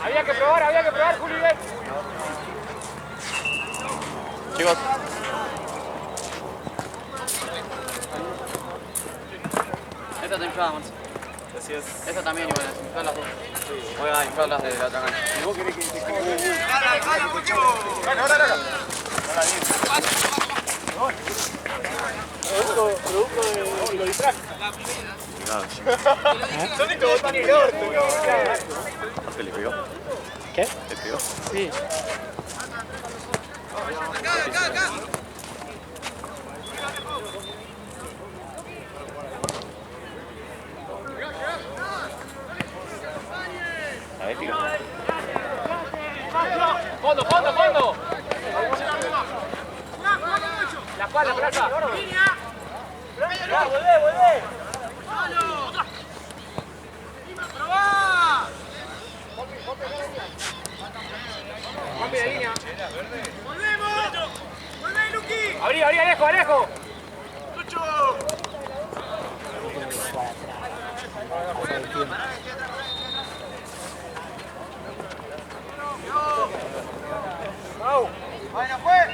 Había que probar, Juli. Chicos. Esta te inflada, Marce. Así es. Esta también igual, inflar las dos. Voy a inflar las de la otra cancha. ¿Y vos querés que te cague? ¡Gana, Mucho! ¡Gana! Producto de lo disfraz. Solito vos tenés el orto. ¿Qué le pegó? ¿Qué? ¿Le pegó? Sí. Acá. A ver, tira. ¡Fondo! La espalda, plaza. ¡Volvé! ¡Probá! Cambio de línea. ¡Volvemos! ¡Volvé, Luqui! Abrí, Alejo. ¡Lucho! Mau. ¡Bueno, pues!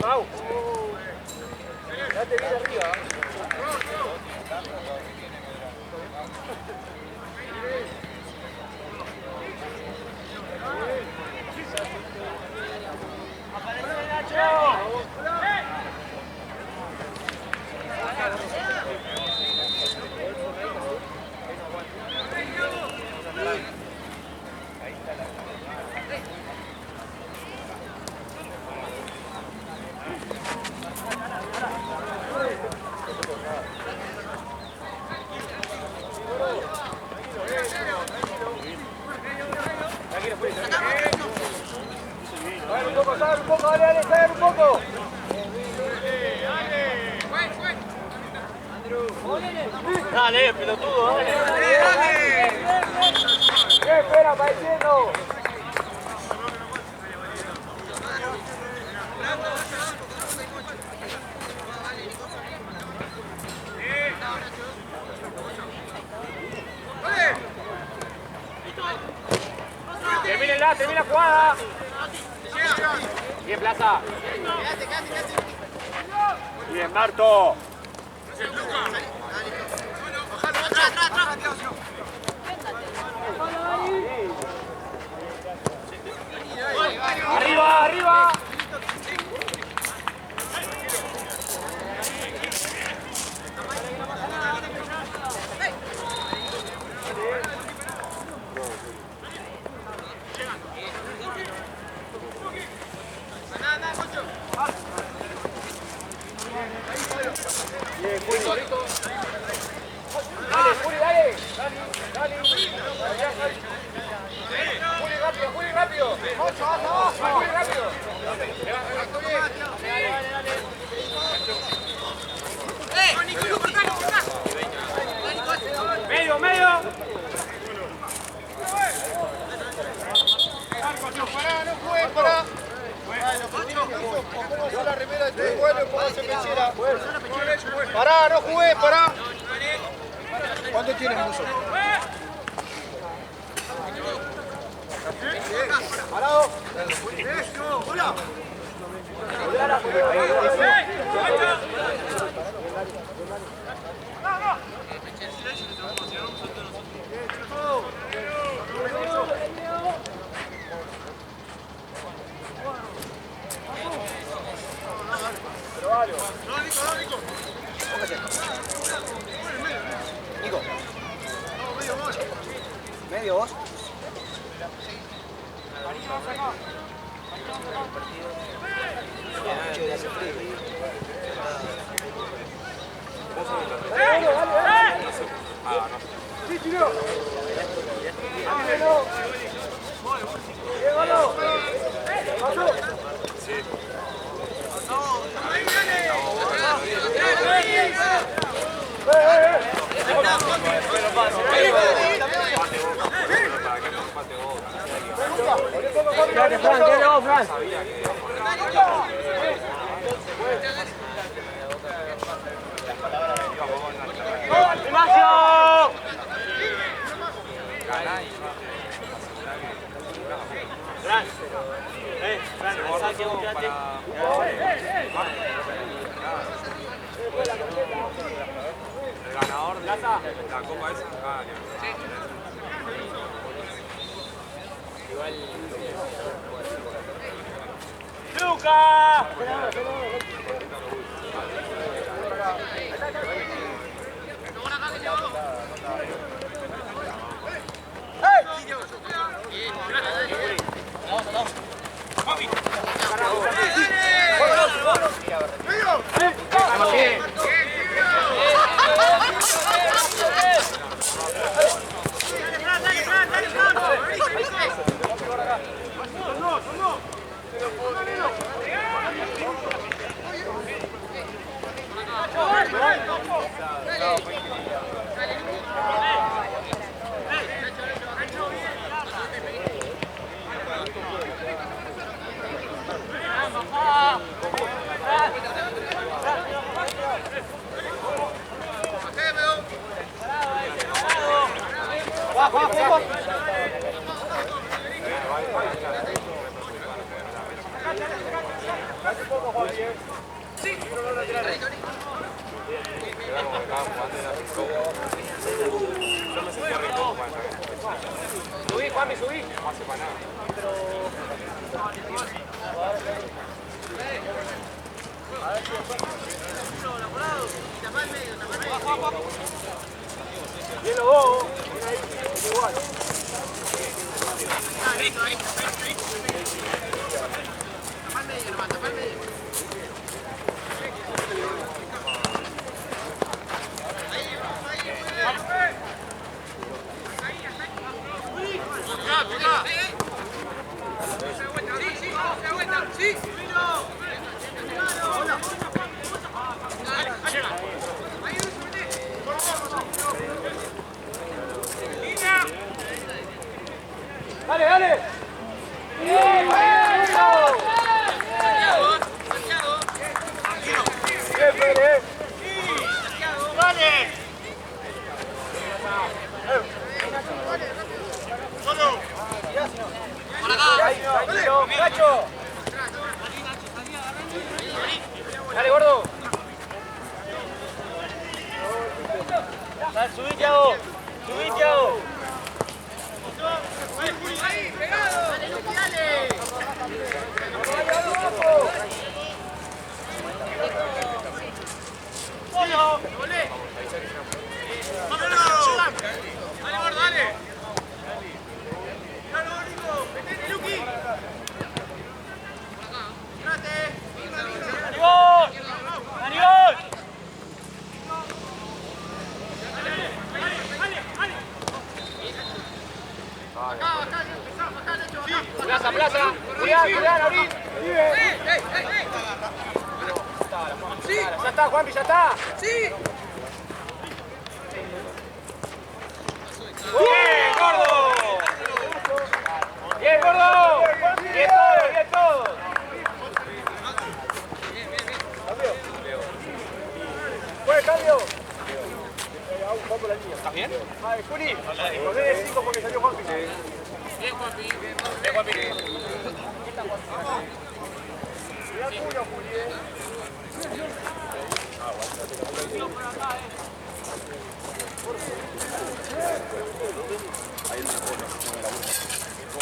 Mau. Date bien arriba. Salve un poco, dale, salve un poco. Dale, pelotudo, dale. ¿Qué espera, pareciendo? Termina la jugada. Bien, Plaza. Bien, Marto. Arriba. Bien, Juli, solito. Dale, Juli, dale. Juli, rápido. Juli, rápido. Medio. Pará, no juegues, pará. Pongo la remera de tu vuelo y póngase pechera. Pará, no jugué, pará. ¿Cuánto tienes, Muso? Parado. Hola. Nico. Medio vos. Sí, tiro. Llévalo. Pasó. Quédate, Fran, quédate vos, Fran. ¡Ignacio! La copa esa. Ah, ¡Luca! Subí, Juanmi, subí. No hace para nada. Bien, vos. Igual. Dale, dale. Bien, Pérez. Dale. Solo. Por acá. Tranquilo, Nacho. Dale, gordo. Dale, subí, Thiago. Subí, Thiago. Ahí, pegado. Dale, Luqui, dale. ¡Solo! ¡Volé! ¡Vámonos! ¡Dale, gordo, dale! ¡Dale, gordo! ¡Metete, Luqui! Por acá. ¡Trate! ¡Aníbal! ¡Aníbal! Plaza, plaza. Cuidado, Aurín. Sí. Ya está, Juanpi, ya está. Sí. Bien, gordo. Bien, gordo. Bien todo, bien todo. Cambio. Fue cambio. Vamos por la línea. ¿Estás bien? Juli. Nos dé 5 porque salió Juanpi. Bien, Juanpi. Bien, Juanpi. Mirá el culo, Juli.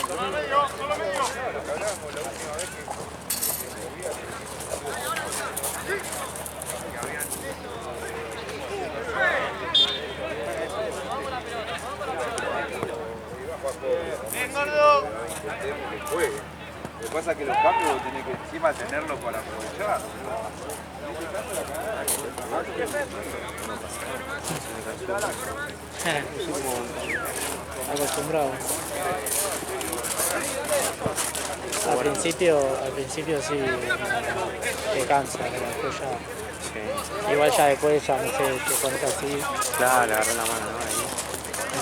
Solo medio, solo medio. Lo que hablábamos la última vez Bien, gordo. Lo que pasa es que los cambios tienen que encima tenerlo para aprovechar. Acostumbrado. Al principio sí te cansa, pero después ya. Sí. Igual ya después ya no sé, te pones así. Claro, le agarré la mano, ¿no? Ahí.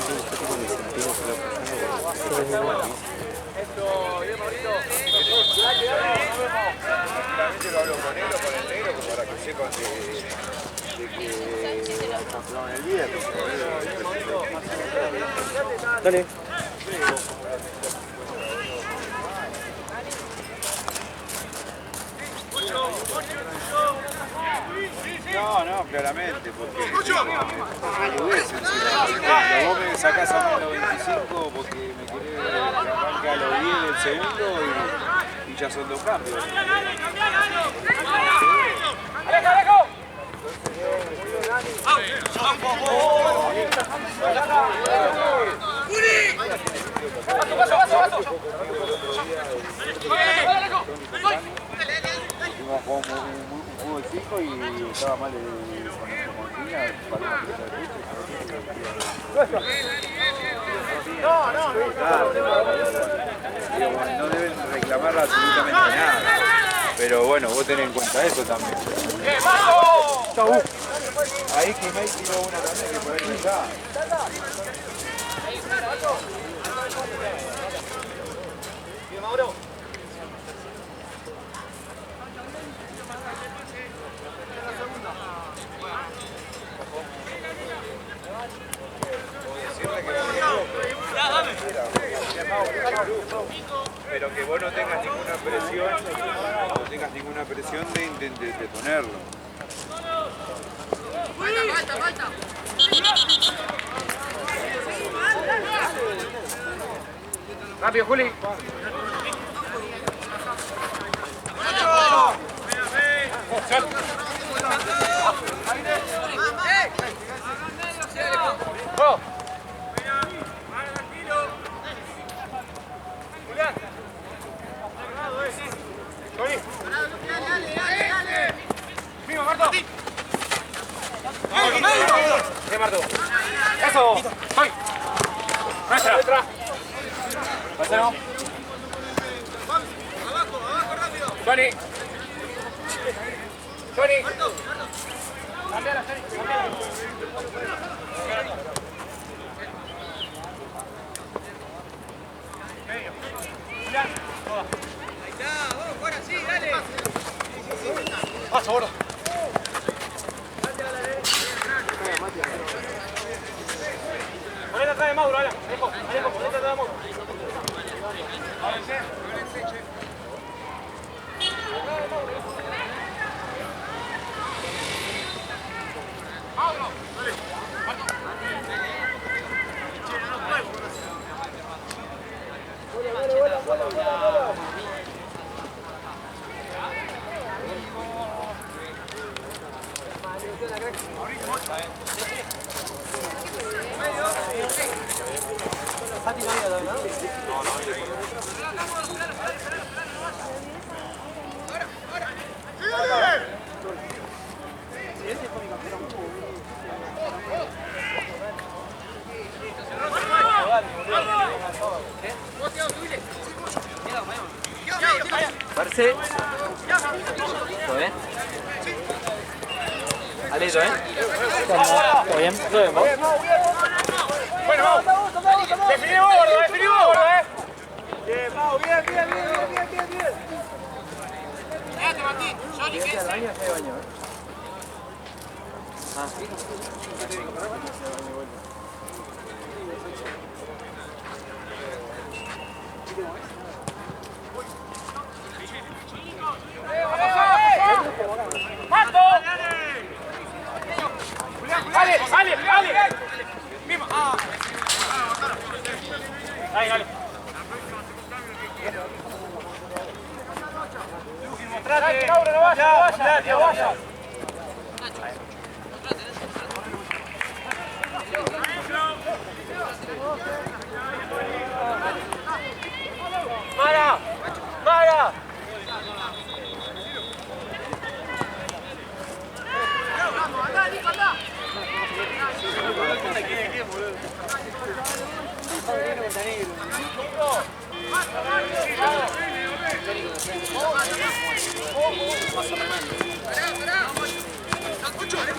Sí, yo tengo mi sentido, Tranquilamente lo hablo con él o con el negro como para que sepan de que campeón el viernes. Dale. No, No, claramente, porque boludez encima. Vos me sacás a mí a los 25 porque me querés que arranque a los 10 del segundo y ya son 2 cambios. ¡Alejo! ¡Paso! Jugamos un fútbol 5 y estaba mal como tenía, para una pelota de pecho. No deben reclamar absolutamente nada. Pero bueno, vos tenés en cuenta eso también. Ahí que May tiró una también que por ahí no está. Bien, Mauro. Pero que vos no tengas ninguna presión, de ponerlo. Falta. Rápido, Juli. Julián. Viva, Marto. Bien, Marto. Eso. Soy. Nuestra. Pásalo. Johnny. Cambiala, Johnny. Julián. Ahí está, vamos, fuera, sí, dale. Paso, ahora. Ponete atrás de Mauro, Alan. Alejo, ponete atrás de Mauro. Marce. ¿Todo bien? Alito, ¿eh? ¿Todo bien? Bueno, vamos. Definimos gordo, Bien, Mau, bien. Quédate, Martín. Johnny, ¿qué es? ¡Ale! ¡Mismo! Dale. Mostrate, Mauro, no vaya. ¡Mara!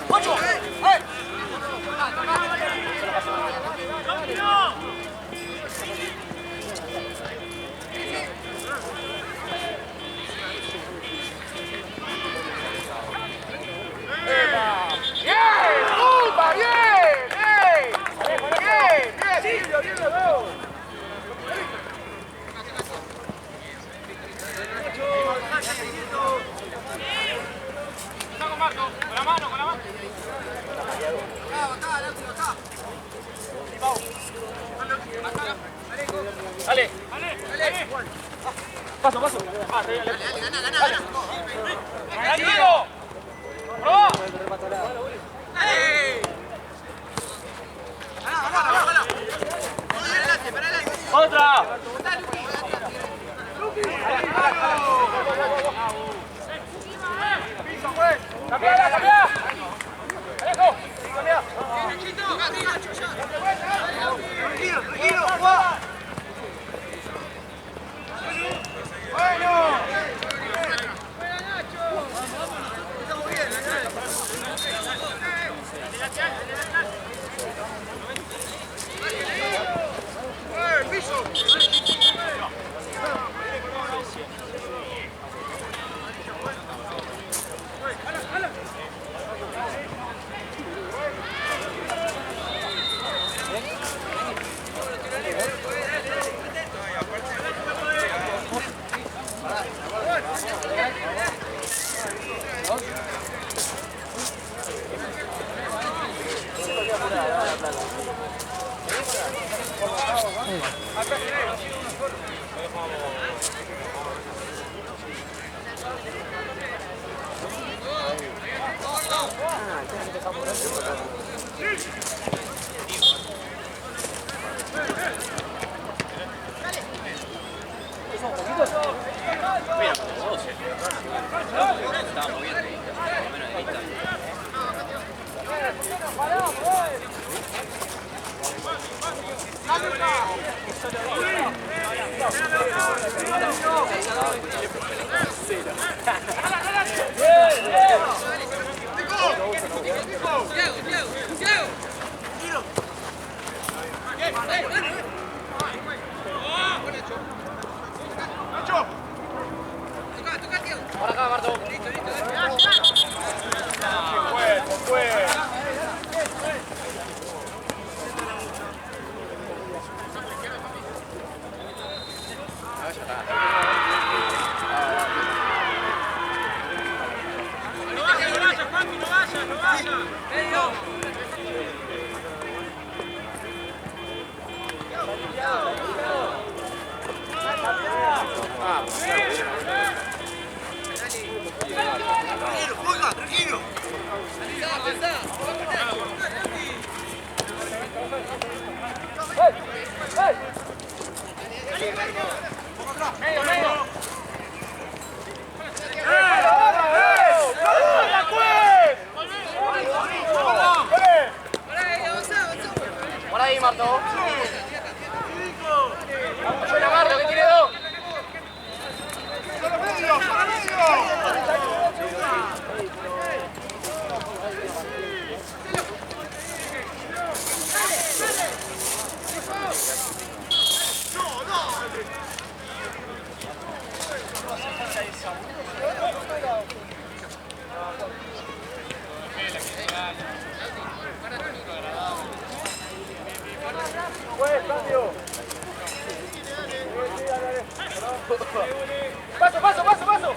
¡Ocho! Dale. Paso, paso. Dale, gana. ¡Tranquilo! ¡Probá! ¡Dale! ¡Otra! ¡Cambiala, cambiala! ¡Alejo! ¡Cambia! ¡Tranquilo, tranquilo! ¡Bueno! ¡Estamos bien! ¡Piso! Por ahí, Marto. Suena Marto, que tiene dos. Paso, paso, paso, paso.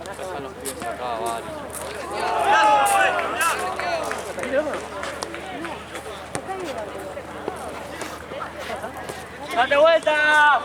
Pasan los pibes acá, vale. ¡Date vuelta!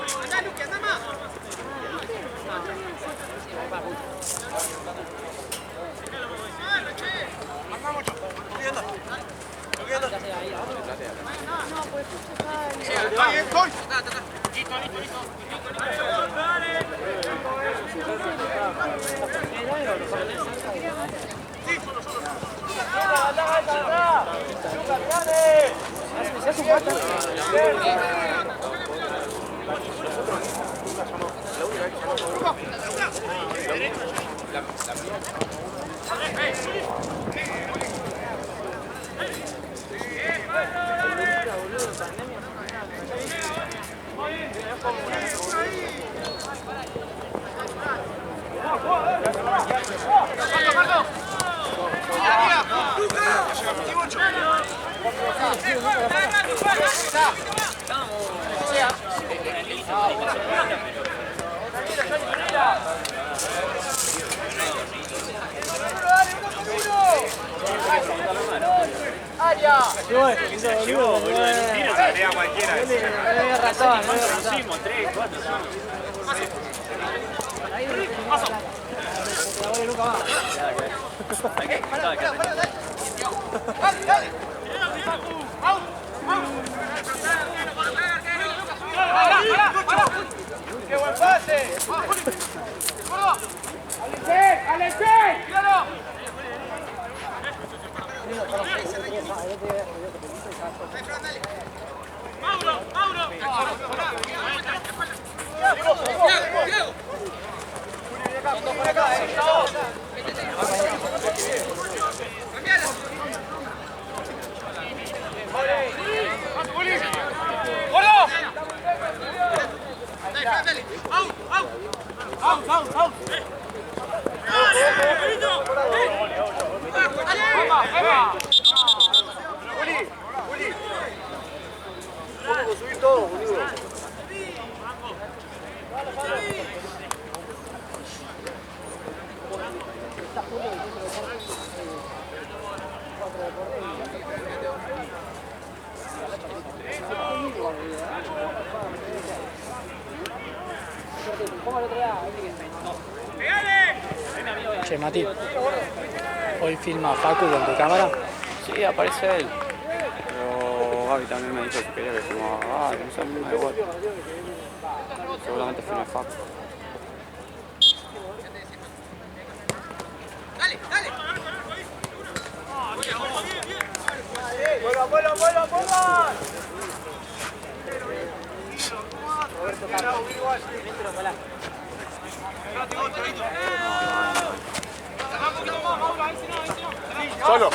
¡Vamos! ¡Qué buen pase! ¡Alexei! ¡Míralo! ¡Mauro! ¡Mauro! Che, Mati, hoy filma Facu con tu cámara. Sí, aparece él. Pero Gaby también me dijo que quería que filmaba Gaby, no sé, me da igual. Seguramente filme Facu. Solo.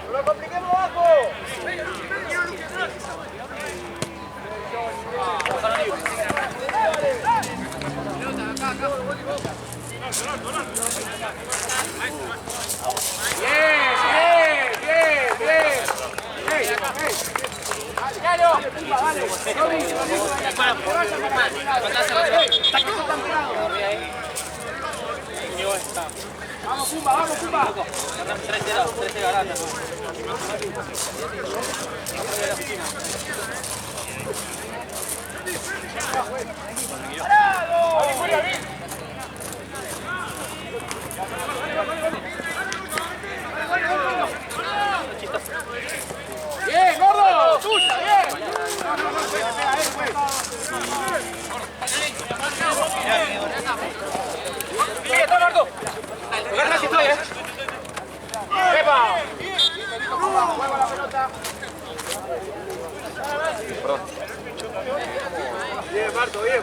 ¡No lo compliquemos abajo! Vamos, Pumba, vamos, Pumba. 13 garanta. Bien, gordo, tuya, bien. Bien, está Marco. Agarra si estoy, ¡Epa! Juega la pelota. Perdón. Bien, Marco, bien.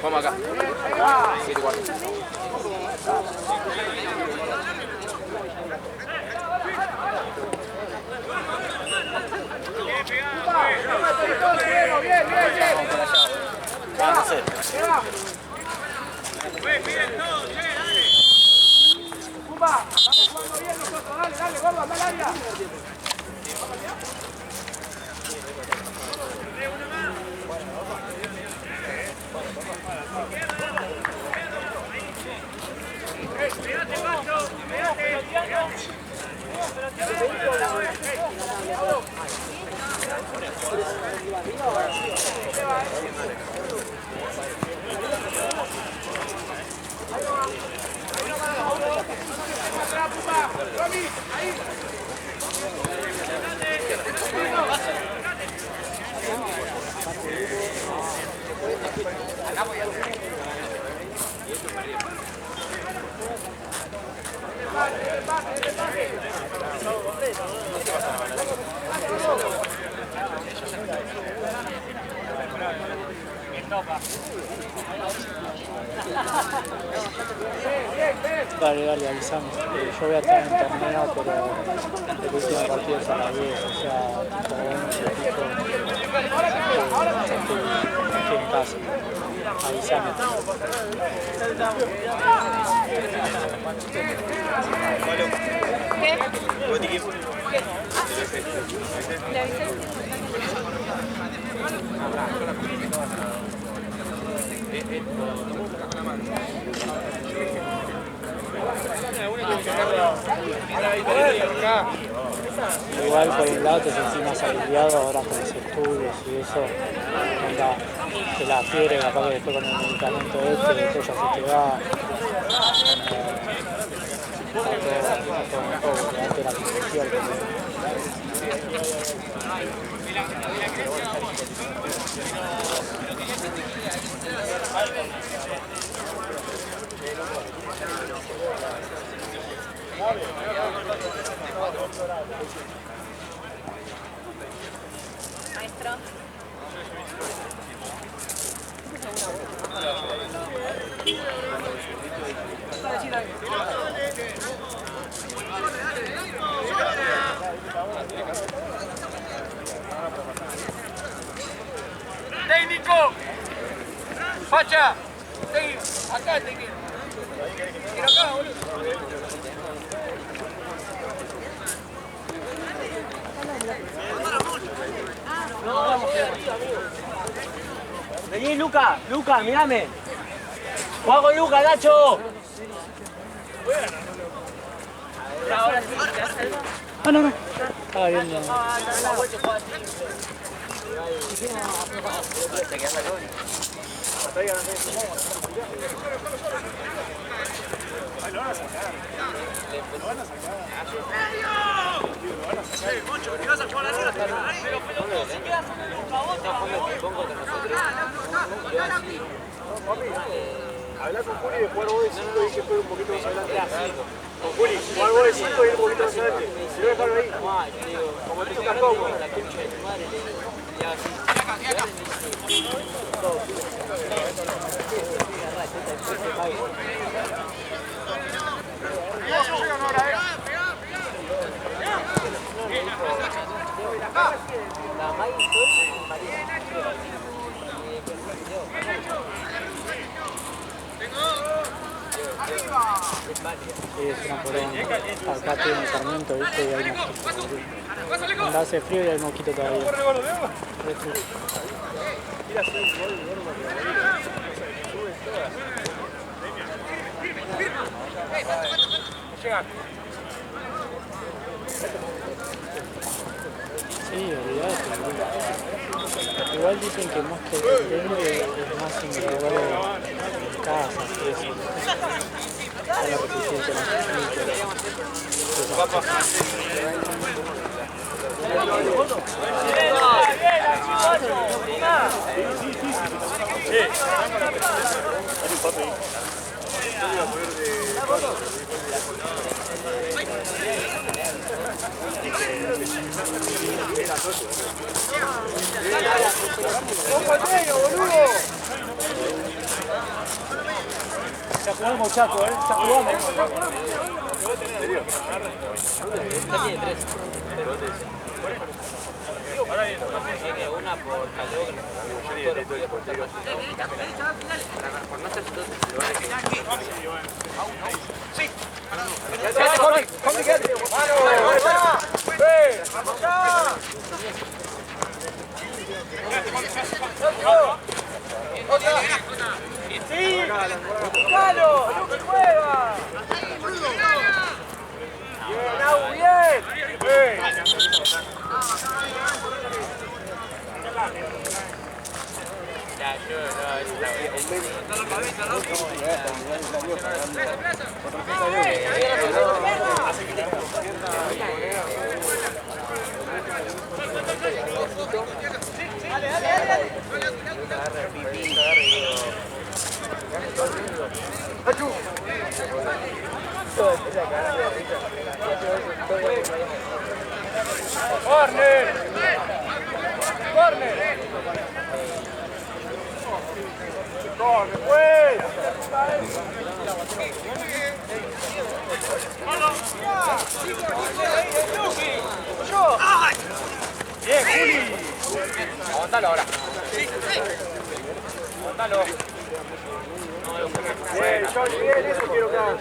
Vamos acá. 7-4. Pumba, estamos jugando bien nosotros, dale, gordo, anda al área. Dale, avisame. Yo voy a estar en el torneo, pero el último partido es a las 10, o sea, como 11 estoy en casa. Avisame. Igual por un lado te sentís más aliviado ahora con los estudios y eso, onda, que la fiebre capaz que después con el medicamento después ya se te va, todo un poco, quedarte la presión. Maestro. ¡Técnico! ¡Facha! ¡Técnico! ¡Acá el técnico! ¡Mira acá, boludo! Vení, Luca, mirame. Juega con Luca, Nacho. Ahora sí, ¿ya salgo? Ah, no. Estaba viendo. Habla con Juli de jugar vos de 5 y que fue un poquito más adelante. Con Juli, jugar vos de 5 y un poquito más adelante. Si no dejarlo ahí, como te sientas cómodo. Es una poronga. Acá tiene sarmiento, ¿viste? Y hay mosquito. Cuando hace frío y hay mosquito todavía. Re triste. Sí, olvidate. Igual dicen que más que el dengue es más individual en casas y eso. La resistencia más Ya jugamos, Chaco, ya jugamos. Tiene una por por no ser dos. Sí. Quédate, Jorge, quédate. ¡Mano! ¡Vamos acá! ¡Sí! ¡Buscalo! ¡No que juega! ¡Bien, Au, bien! ¡Bien! ¡Corner! ¡Corner! ¡Corre, pues! ¡Bien, Juli! Aguantalo ahora. Aguantalo. Bien, Johnny, bien, eso quiero que hagas.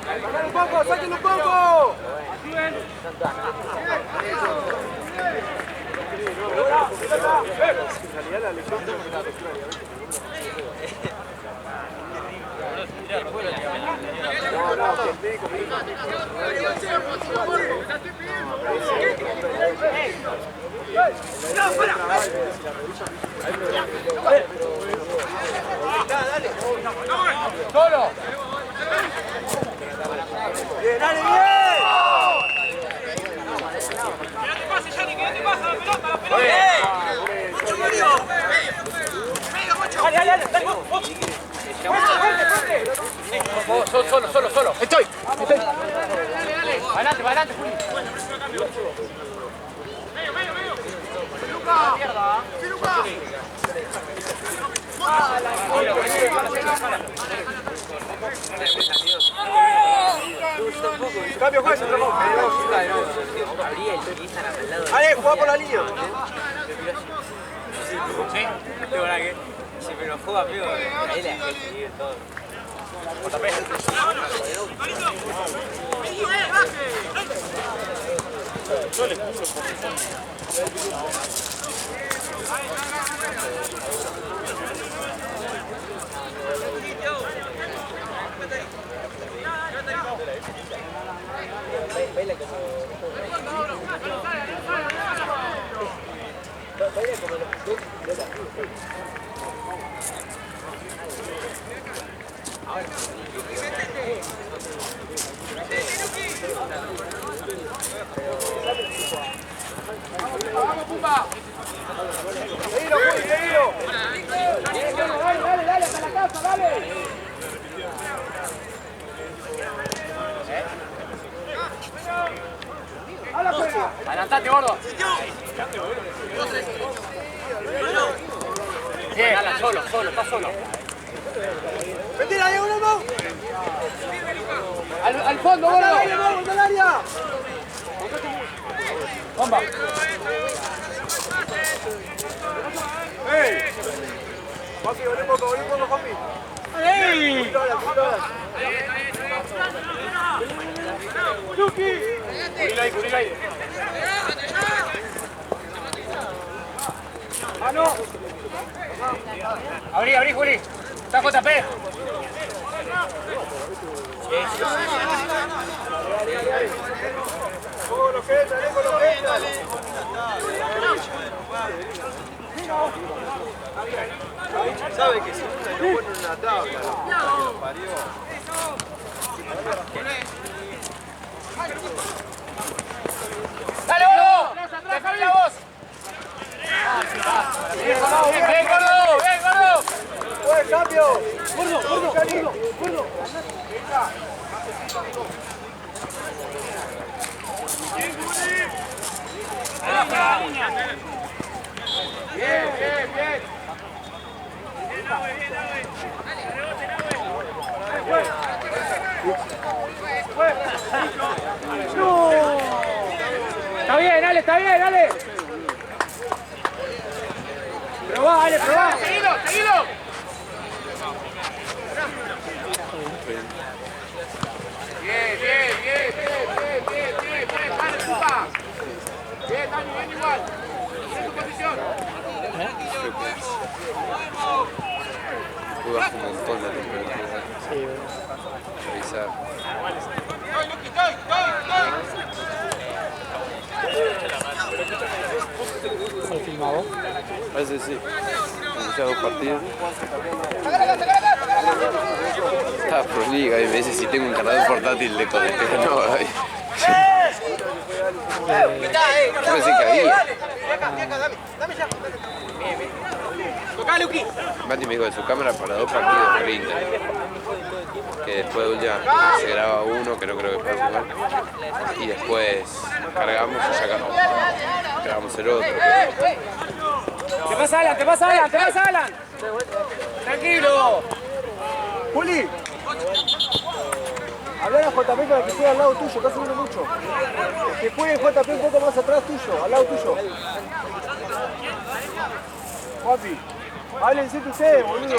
¡Sáquenlo un poco! ¡Sáquenlo un poco! ¡Solo! ¡Bien, dale, bien! Solo. Estoy. Adelante, Juli. Cambio, juez, Ale, jugá por la línea. Sí, verdad que si me lo juega, amigo, ahí le escribir todo. ¡Vamos, Pumba! ¡Seguilo, Juli, seguilo! ¡Dale, hasta la casa, dale! ¡A la juega! Adelantate, gordo. Bien, Alan, solo, está solo. ¡Mentira, Diego, no! Al fondo, gordo. ¡Vamos al área! Bomba. ¡Ey! Papi, volví un poco, papi. ¡Ey! ¡Yuki! Cubrirlo ahí. ¡Mano! Abrí, Juli. Está JP. Con lo que entra, con lo que entra. Sabe que si uno lo pone en una tabla, lo parió. ¡Dale, gordo! ¡Dejame la voz! ¡Bien, gordo! ¡Buen cambio! ¡Gordo! Bien. ¡No! Está bien, Ale. Probá, Ale, probá. Seguilo. Bien. bajón la temperatura. Sí, bueno. Avisar. ¿Lo filmado? Parece sí. Ya 2 partidos. Estaba Pro Liga y me dice si tengo un cargador portátil de conecté. No, ahí. Yo pensé que había. Mati me dijo de su cámara para 2 partidos por Inter. Que después de última se graba uno, que no creo que pueda jugar. Y después cargamos y ya grabamos el otro. ¡Te pasa Alan! ¡Te pasa Alan! ¡Te pasa Alan! ¡Tranquilo! Juli, habla a JP para que juegue al lado tuyo, está subiendo mucho. Que juegue JP un poco más atrás tuyo, al lado tuyo. Papi, háblense ustedes, boludo.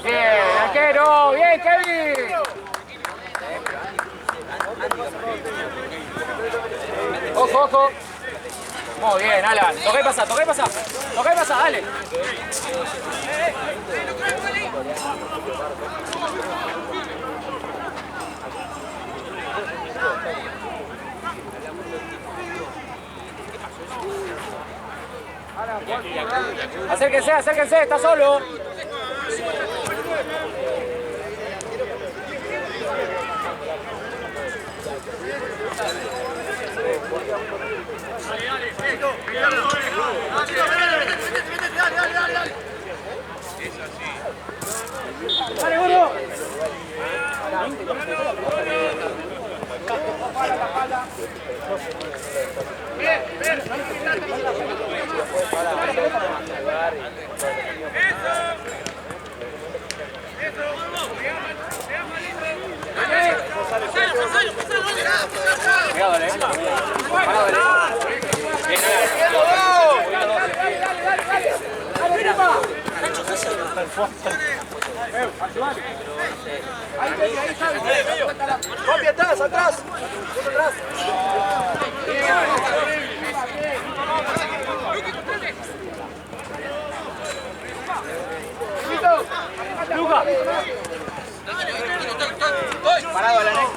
¡Bien, arquero! ¡Bien, Kevin! ¡Ojo, ojo! Muy bien, Alan. Toca y pasa, toca y pasa. Toca y pasa, dale. Acérquense, acérquense, está solo. Dale, gordo. Bien, bien. Papi, atrás, atrás. Atrás. Luca. Parado, Alan.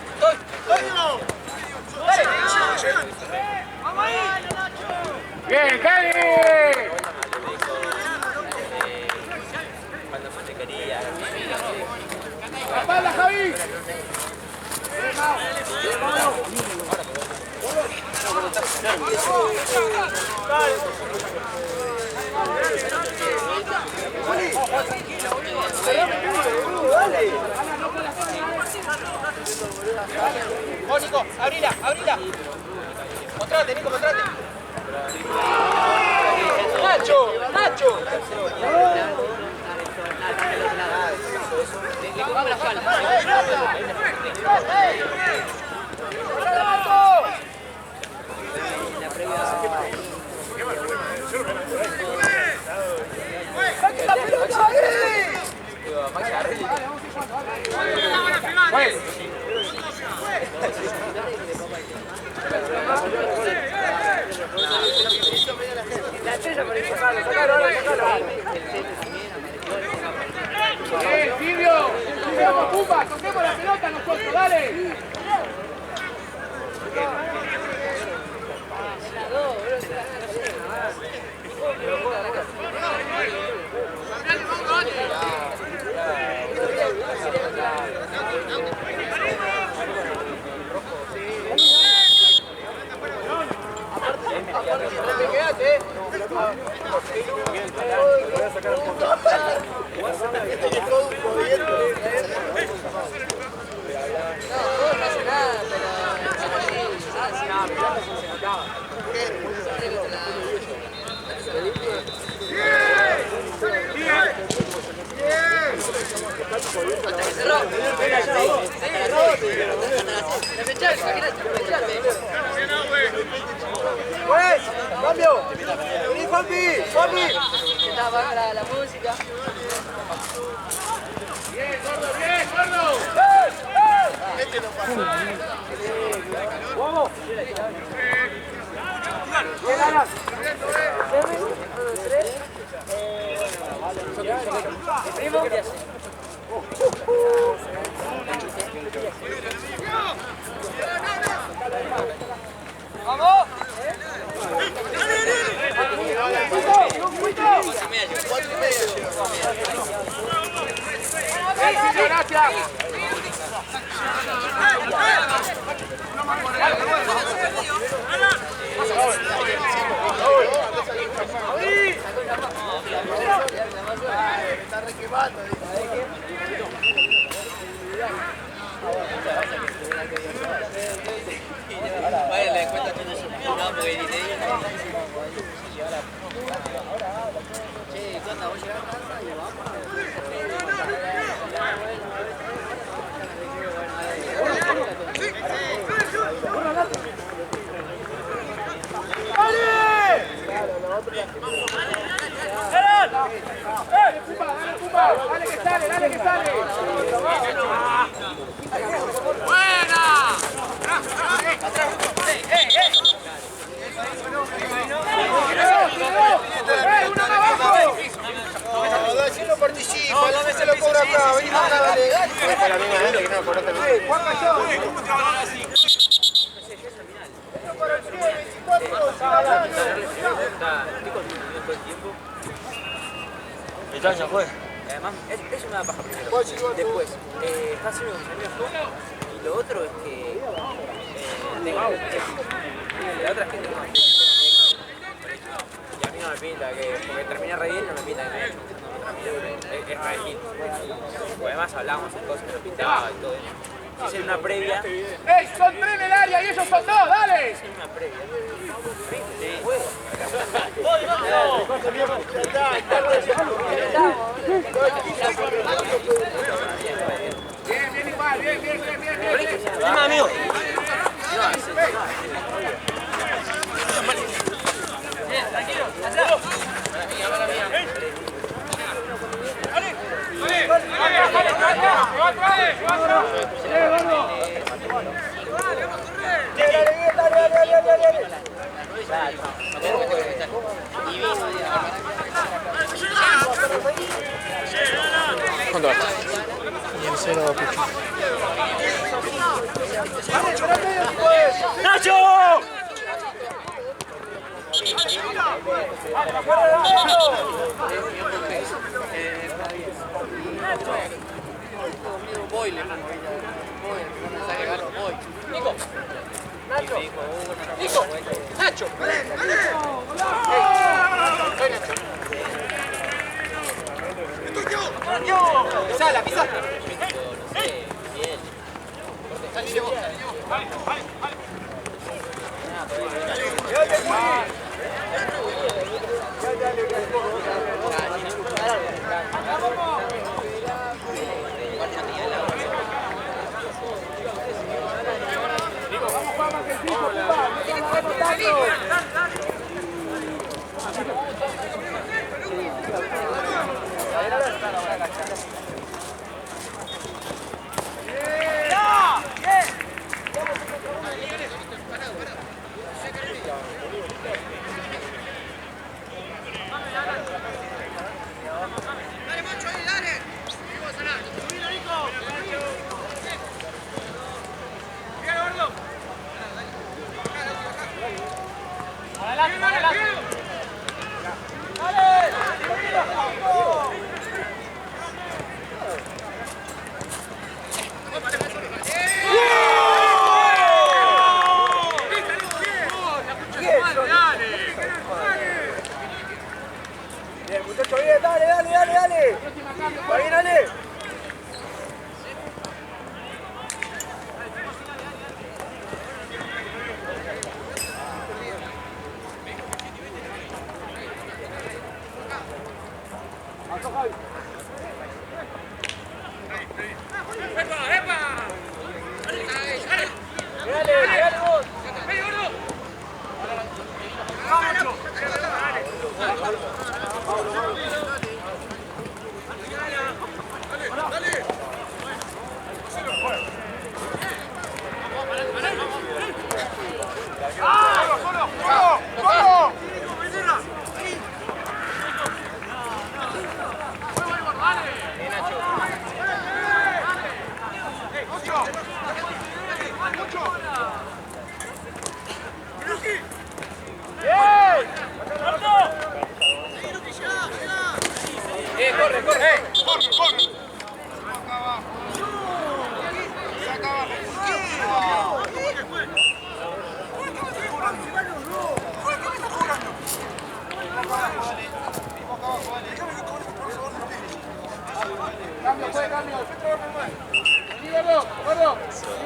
Bien, Kevin. La espalda, Javi. Vos, Nico, abrila, abrila. Mostrate, Nico, mostrate. Nacho, Nacho. Le tocaba la espalda. ¡Saque la pelota ahí! La estrella por ahí, sacalo, ahora sacalo. Silvio, vamos, Pumba, toquemos la pelota nosotros, dale. Pues, cambio. Vení, Juanpi, Juanpi. Está baja la música. Bien, gordo, bien, gordo. Este no pasa. ¡Vamos! ¿Qué ganas? ¿Primo? ¡Vamos! Gracias. Está requemando. Vaya, le cuenta que no se no, porque ni le digan nada. Che, ¿cuándo vos llegás a casa? Y ¡Dale que sale, dale que sale! ¡Buena! Si no participa, no se lo cobra acá, vení acá, dale. Fue la misma gente que no cobró también. Juan Cayó. Ya fue. además, eso me da paja primero. Después, está haciendo con mis amigos y lo otro es que la otra es que tengo y a mí no me pinta que, porque terminé re bien, no me pinta que es re bien. Porque además hablábamos en cosas que nos pintaba y todo eso. Si es una previa. ¡Ey, son tres en el área y ellos son dos! ¡Dale! Es una previa. Bien, bien igual, bien, bien, bien, bien, bien. Encima, amigo. Tranquilo, allá. ¿Cuánto va? Y el 0 Pichu. ¡Nacho! Voy, le pongo. Voy, no me saque garro, voy. Nico. Nacho. Nico. Nacho. Pisala, pisala. Bien. Salí de vos. Bien, muchacho, bien, dale, dale, dale, dale. Va bien, dale.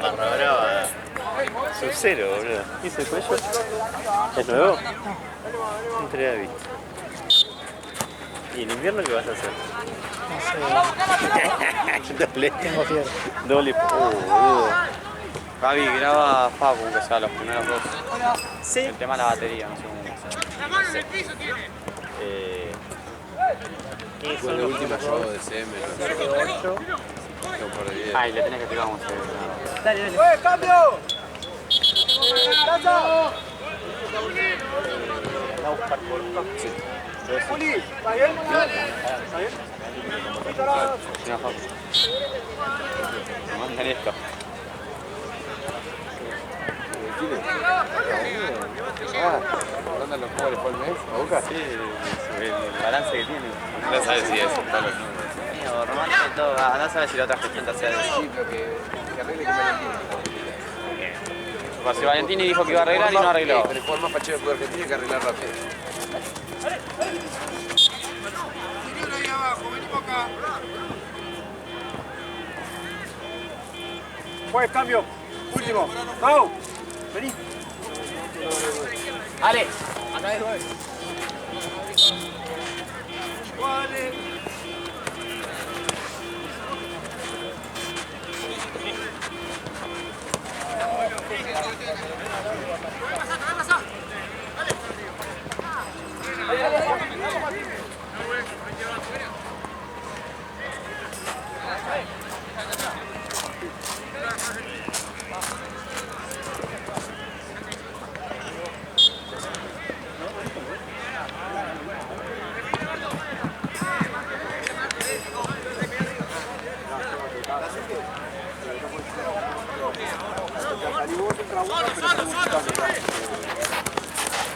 Barra brava. Sub-Zero, boludo. ¿Qué es el cuello? ¿Es nuevo? No te lo había visto. ¿Y en invierno qué vas a hacer? No sé. Doble. Tengo fiebre. Doble. Boludo. Fabi, graba Fabu, que sea los primeros dos. Sí. El tema de la batería, no sé cómo hacer. ¿Qué fue el último show de CM? Ay, le tenés que explicar cómo se ve. Dale, dale. ¡Cambio! Juli, ¿está bien? ¿Está bien? Mira, Fabu. Me mandan esto. ¿Mandan los jugadores por el mes? ¿A Boca? Sí, el balance que tiene. No sabes si es un palo o no. Normalmente todo, no sabes si la otra gestión te hace eso. Sí, pero que arregle que Valentini. Porque si Valentini dijo que iba a arreglar y no arregló. Pero el jugador más pacheo del fútbol argentino hay que arreglar rápido. Ahí abajo, venimos acá. Pues cambio. Último. Vamos. Vení. Ale. Acá es 9.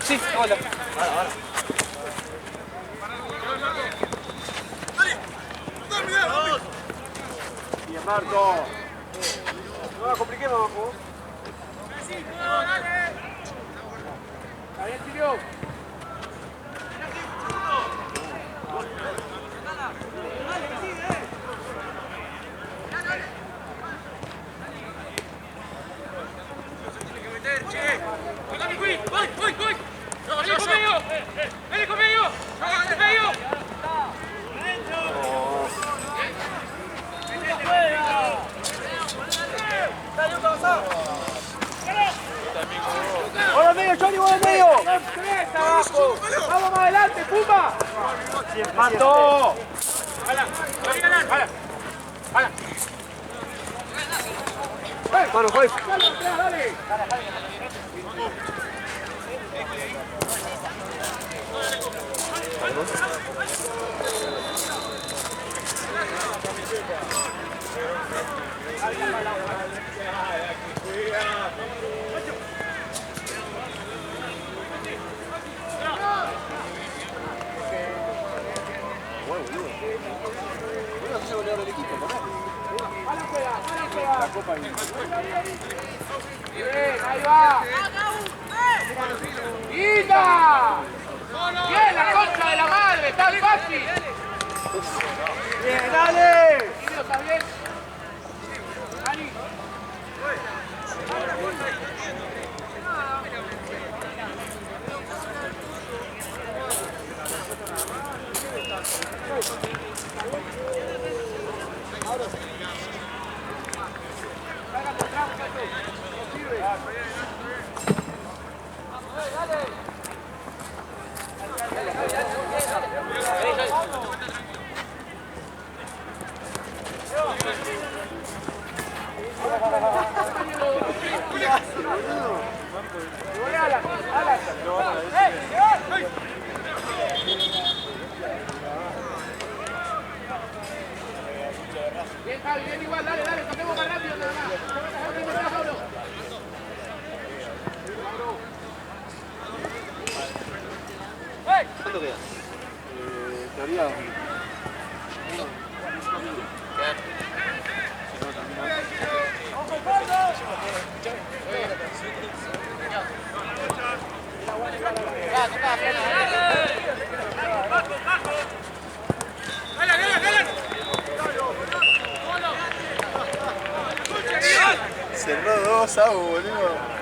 Sí, hola. Bien, Marco. No la compliquemos abajo. Está bien, Silvio. ¡Vamos al medio, Johnny! ¡Vamos al medio! ¡Tres abajo! ¡Vamos más adelante, Pumba! ¡Mato! ¡Hala! ¡Hala! ¡Hala! ¡Mano, juez! ¡Dale! Bien, ahí va. ¡Guita! ¡Bien, la concha de la madre! ¡Está fácil! ¡Bien, dale! ¿Está bien? Dani. Bien, Javi, bien igual, dale, dale, toquemos más rápido nada más. ¿Cuánto queda? Teoría. vos, Abu, boludo.